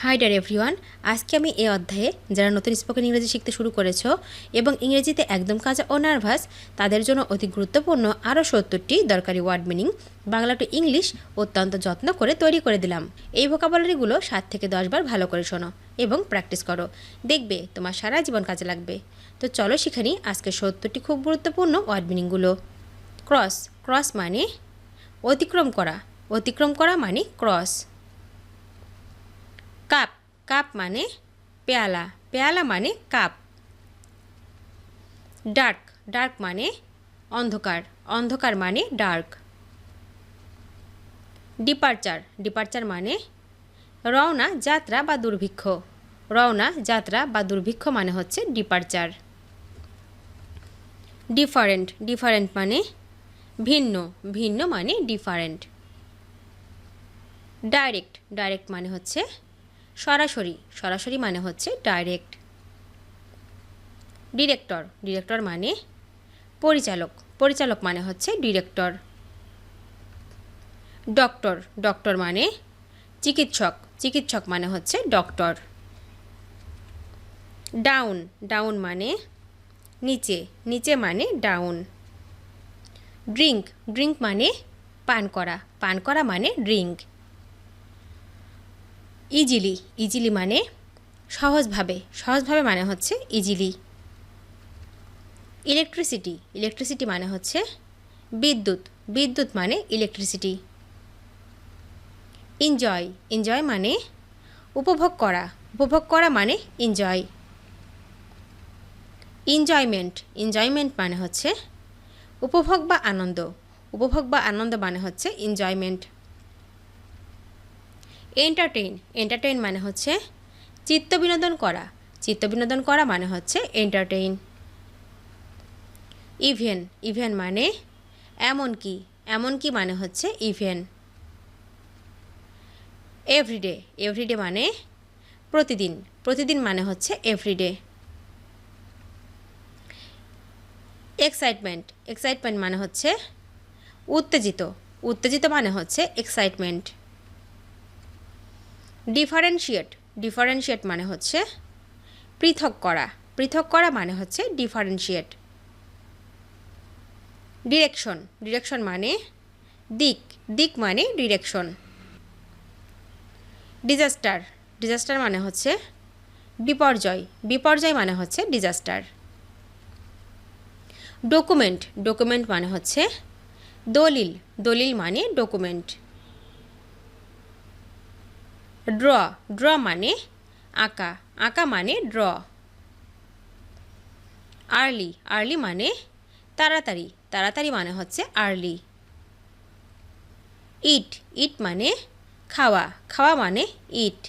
High deer everyone, আজকে আমি এই অধ্যায়ে যারা নতুন স্পোকেন ইংরেজি শিখতে শুরু করেছো এবং ইংরেজিতে একদম কাঁচা ও নার্ভাস তাদের জন্য অতি গুরুত্বপূর্ণ আরও 70টি দরকারি word meaning Bangla to English অত্যন্ত যত্ন করে তৈরি করে দিলাম। এই ভোকাবুলারিগুলো 7 থেকে 10 বার ভালো করে শোনো এবং প্র্যাকটিস করো, দেখবে তোমার সারা জীবন কাজে লাগবে। তো চলো শিখে নিই আজকে 70টি খুব গুরুত্বপূর্ণ ওয়ার্ড মিনিংগুলো। ক্রস, ক্রস মানে অতিক্রম করা, অতিক্রম করা মানে ক্রস। কাপ, কাপ মানে পেয়ালা, পেয়ালা মানে কাপ। ডার্ক, ডার্ক মানে অন্ধকার, অন্ধকার মানে ডার্ক। ডিপারচার, ডিপারচার মানে রওনা, যাত্রা বা দুর্ভিক্ষ, রওনা, যাত্রা বা দুর্ভিক্ষ মানে হচ্ছে ডিপারচার। ডিফারেন্ট, ডিফারেন্ট মানে ভিন্ন, ভিন্ন মানে ডিফারেন্ট। ডাইরেক্ট, ডাইরেক্ট মানে হচ্ছে সরাসরি, সরাসরি মানে হচ্ছে ডাইরেক্ট। ডিরেক্টর, ডিরেক্টর মানে পরিচালক, পরিচালক মানে হচ্ছে ডিরেক্টর। ডক্টর, ডক্টর মানে চিকিৎসক, চিকিৎসক মানে হচ্ছে ডক্টর। ডাউন, ডাউন মানে নিচে, নিচে মানে ডাউন। ড্রিঙ্ক, ড্রিঙ্ক মানে পান করা, পান করা মানে ড্রিঙ্ক। ইজিলি, ইজিলি মানে সহজভাবে, সহজভাবে মানে হচ্ছে ইজিলি। ইলেকট্রিসিটি, ইলেকট্রিসিটি মানে হচ্ছে বিদ্যুৎ, বিদ্যুৎ মানে ইলেকট্রিসিটি। এনজয়, এনজয় মানে উপভোগ করা, উপভোগ করা মানে এনজয়। এনজয়মেন্ট, এনজয়মেন্ট মানে হচ্ছে উপভোগ বা আনন্দ, উপভোগ বা আনন্দ মানে হচ্ছে এনজয়মেন্ট। এন্টারটেইন, এন্টারটেইন মানে হচ্ছে চিত্ত বিনোদন করা, চিত্ত বিনোদন করা মানে হচ্ছে এন্টারটেইন। ইভেন, ইভেন মানে এমনকি, এমনকি মানে হচ্ছে ইভেন। এভরিডে, এভরিডে মানে প্রতিদিন, প্রতিদিন মানে হচ্ছে এভরিডে। এক্সাইটমেন্ট, এক্সাইটমেন্ট মানে হচ্ছে উত্তেজিত, উত্তেজিত মানে হচ্ছে এক্সাইটমেন্ট। ডিফারেন্সিয়েট, ডিফারেন্সিয়েট মানে হচ্ছে পৃথক করা, পৃথক করা মানে হচ্ছে ডিফারেন্সিয়েট। ডিরেকশন, ডিরেকশন মানে দিক, দিক মানে ডিরেকশন। ডিজাস্টার, ডিজাস্টার মানে হচ্ছে বিপর্যয়, বিপর্যয় মানে হচ্ছে ডিজাস্টার। ডকুমেন্ট, ডকুমেন্ট মানে হচ্ছে দলিল, দলিল মানে ডকুমেন্ট। ড্র, ড্র মানে আঁকা, আঁকা মানে ড্র। আর্লি, আর্লি মানে তাড়াতাড়ি, তাড়াতাড়ি মানে হচ্ছে আর্লি। ইট, ইট মানে খাওয়া, খাওয়া মানে ইট।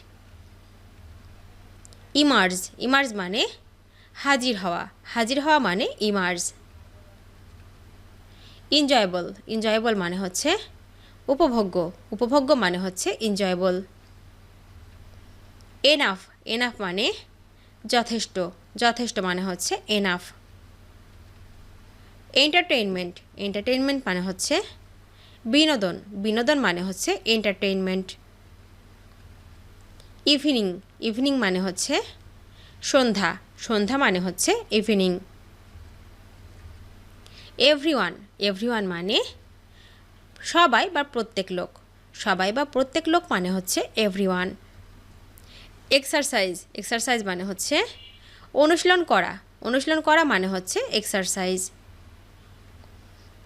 ইমার্জ, ইমার্জ মানে হাজির হওয়া, হাজির হওয়া মানে ইমার্জ। এনজয়েবল, এনজয়েবল মানে হচ্ছে উপভোগ্য, উপভোগ্য মানে হচ্ছে এনজয়েবল। এনাফ, এনাফ মানে যথেষ্ট, যথেষ্ট মানে হচ্ছে এনাফ। এন্টারটেইনমেন্ট, এন্টারটেইনমেন্ট মানে হচ্ছে বিনোদন, বিনোদন মানে হচ্ছে এন্টারটেইনমেন্ট। ইভিনিং, ইভিনিং মানে হচ্ছে সন্ধ্যা, সন্ধ্যা মানে হচ্ছে ইভিনিং। এভরিওয়ান, এভরিওয়ান মানে সবাই বা প্রত্যেক লোক, সবাই বা প্রত্যেক লোক মানে হচ্ছে এভরিওয়ান। এক্সারসাইজ, এক্সারসাইজ মানে হচ্ছে অনুশীলন করা, অনুশীলন করা মানে হচ্ছে এক্সারসাইজ।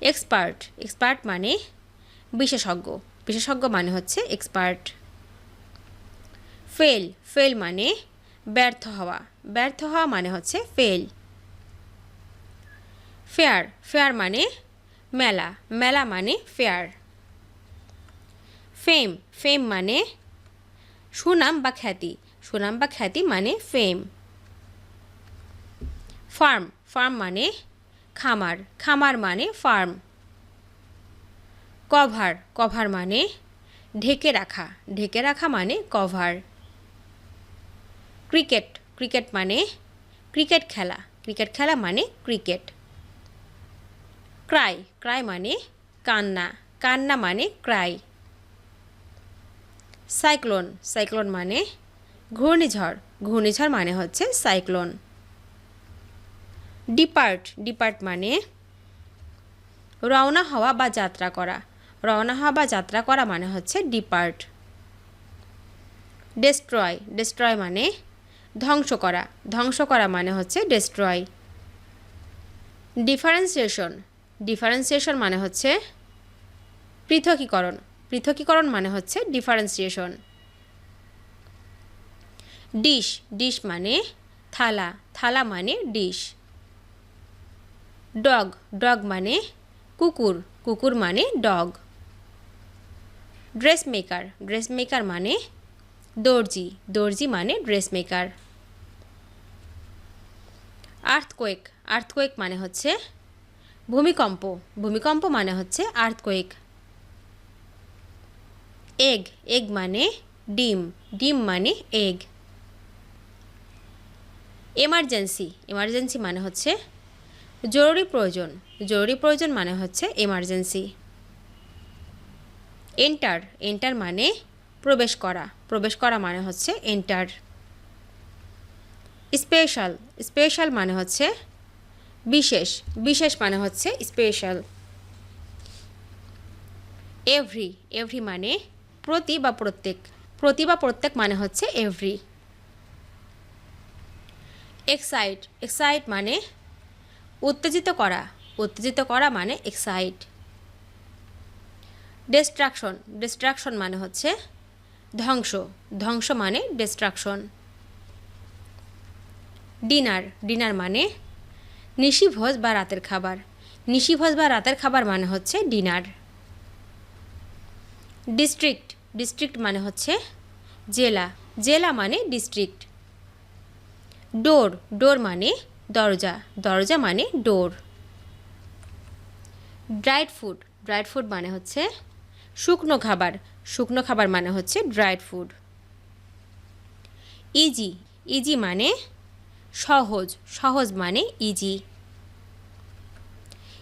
এক্সপার্ট, এক্সপার্ট মানে বিশেষজ্ঞ, বিশেষজ্ঞ মানে হচ্ছে এক্সপার্ট। ফেল, ফেল মানে ব্যর্থ হওয়া, ব্যর্থ হওয়া মানে হচ্ছে ফেল। ফেয়ার, ফেয়ার মানে মেলা, মেলা মানে ফেয়ার। ফেম, ফেম মানে সুনাম বা খ্যাতি, সুনাম বা খ্যাতি মানে ফেম। ফার্ম, ফার্ম মানে খামার, খামার মানে ফার্ম। কভার, কভার মানে ঢেকে রাখা, ঢেকে রাখা মানে কভার। ক্রিকেট, ক্রিকেট মানে ক্রিকেট খেলা, ক্রিকেট খেলা মানে ক্রিকেট। ক্রাই, ক্রাই মানে কান্না, কান্না মানে ক্রাই। সাইক্লোন, সাইক্লোন মানে ঘূর্ণিঝড়, ঘূর্ণিঝড় মানে হচ্ছে সাইক্লোন। ডিপার্ট, ডিপার্ট মানে রওনা হওয়া বা যাত্রা করা, রওনা হওয়া বা যাত্রা করা মানে হচ্ছে ডিপার্ট। ডেস্ট্রয়, ডেস্ট্রয় মানে ধ্বংস করা, ধ্বংস করা মানে হচ্ছে ডেস্ট্রয়। ডিফারেন্সিয়েশন, ডিফারেন্সিয়েশন মানে হচ্ছে পৃথকীকরণ, পৃথকীকরণ মানে হচ্ছে ডিফারেন্সিয়েশন। ডিশ, ডিশ মানে থালা, থালা মানে ডিশ। ডগ, ডগ মানে কুকুর, কুকুর মানে dog. Dress maker, dress maker মানে দর্জি, দর্জি মানে ড্রেস মেকার। আর্থকোয়েক, আর্থকোয়েক মানে হচ্ছে ভূমিকম্প, ভূমিকম্প মানে হচ্ছে আর্থকোয়েক। এগ, এগ মানে ডিম, ডিম মানে এগ। এমার্জেন্সি, এমার্জেন্সি মানে হচ্ছে জরুরি প্রয়োজন, জরুরি প্রয়োজন মানে হচ্ছে এমার্জেন্সি। এন্টার, এন্টার মানে প্রবেশ করা, প্রবেশ করা মানে হচ্ছে এন্টার। স্পেশাল, স্পেশাল মানে হচ্ছে বিশেষ, বিশেষ মানে হচ্ছে স্পেশাল। এভরি, এভরি মানে প্রতি বা প্রত্যেক, প্রতি বা প্রত্যেক মানে হচ্ছে এভরি। এক্সাইট, এক্সাইট মানে উত্তেজিত করা, উত্তেজিত করা মানে এক্সাইট। ডিস্ট্রাকশন, ডিস্ট্রাকশন মানে হচ্ছে ধ্বংস, ধ্বংস মানে ডিস্ট্রাকশন। ডিনার, ডিনার মানে নিশিভোজ বা রাতের খাবার, নিশিভোজ বা রাতের খাবার মানে হচ্ছে ডিনার। ডিস্ট্রিক্ট, ডিস্ট্রিক্ট মানে হচ্ছে জেলা, জেলা মানে ডিস্ট্রিক্ট। ডোর, ডোর মানে দরজা, দরজা মানে ডোর। ড্রাইড ফুড, ড্রাইড ফুড মানে হচ্ছে শুকনো খাবার, শুকনো খাবার মানে হচ্ছে ড্রাইড ফুড। ইজি, ইজি মানে সহজ, সহজ মানে ইজি।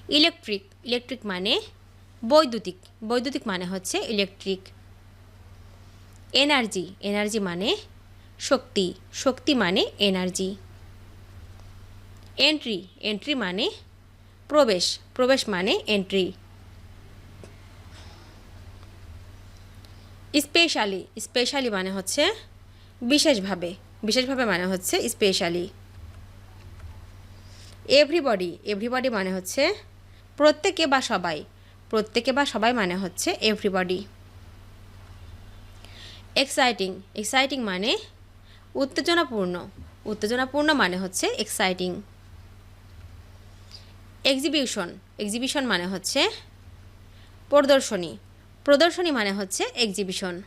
ইলেকট্রিক, ইলেকট্রিক মানে বৈদ্যুতিক, বৈদ্যুতিক মানে হচ্ছে ইলেকট্রিক। এনার্জি, এনার্জি মানে শক্তি, শক্তি মানে এনার্জি। এন্ট্রি, এন্ট্রি মানে প্রবেশ, প্রবেশ মানে এন্ট্রি। স্পেশালি, স্পেশালি মানে হচ্ছে বিশেষভাবে, বিশেষভাবে মানে হচ্ছে স্পেশালি। এভরিবডি, এভরিবডি মানে হচ্ছে প্রত্যেকে বা সবাই, প্রত্যেকে বা সবাই মানে হচ্ছে এভরিবডি। এক্সাইটিং, এক্সাইটিং মানে উত্তেজনাপূর্ণ, উত্তেজনাপূর্ণ মানে হচ্ছে এক্সাইটিং। এক্সিবিশন, এক্সিবিশন মানে হচ্ছে প্রদর্শনী, প্রদর্শনী মানে হচ্ছে এক্সিবিশন।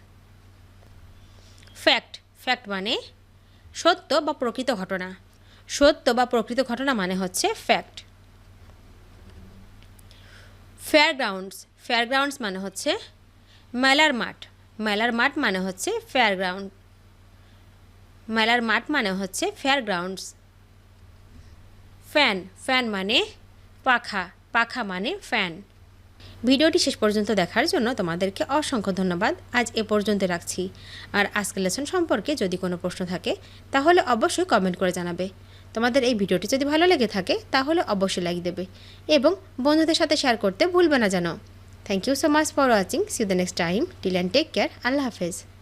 ফ্যাক্ট, ফ্যাক্ট মানে সত্য বা প্রকৃত ঘটনা, সত্য বা প্রকৃত ঘটনা মানে হচ্ছে ফ্যাক্ট। ফেয়ারগ্রাউন্ডস, ফেয়ারগ্রাউন্ডস মানে হচ্ছে মেলার মাঠ, মেলার মাঠ মানে হচ্ছে ফেয়ারগ্রাউন্ড, মেলার মাঠ মানে হচ্ছে ফেয়ারগ্রাউন্ডস। ফ্যান, ফ্যান মানে পাখা, পাখা মানে ফ্যান। ভিডিওটি শেষ পর্যন্ত দেখার জন্য তোমাদেরকে অসংখ্য ধন্যবাদ। আজ এ পর্যন্ত রাখছি। আর আজকের লেসন সম্পর্কে যদি কোনো প্রশ্ন থাকে তাহলে অবশ্যই কমেন্ট করে জানাবে। তোমাদের এই ভিডিওটি যদি ভালো লেগে থাকে তাহলে অবশ্যই লাইক দেবে এবং বন্ধুদের সাথে শেয়ার করতে ভুলবে না যেন। Thank you so much for watching. See you the next time. Till and take care. আল্লাহ হাফেজ।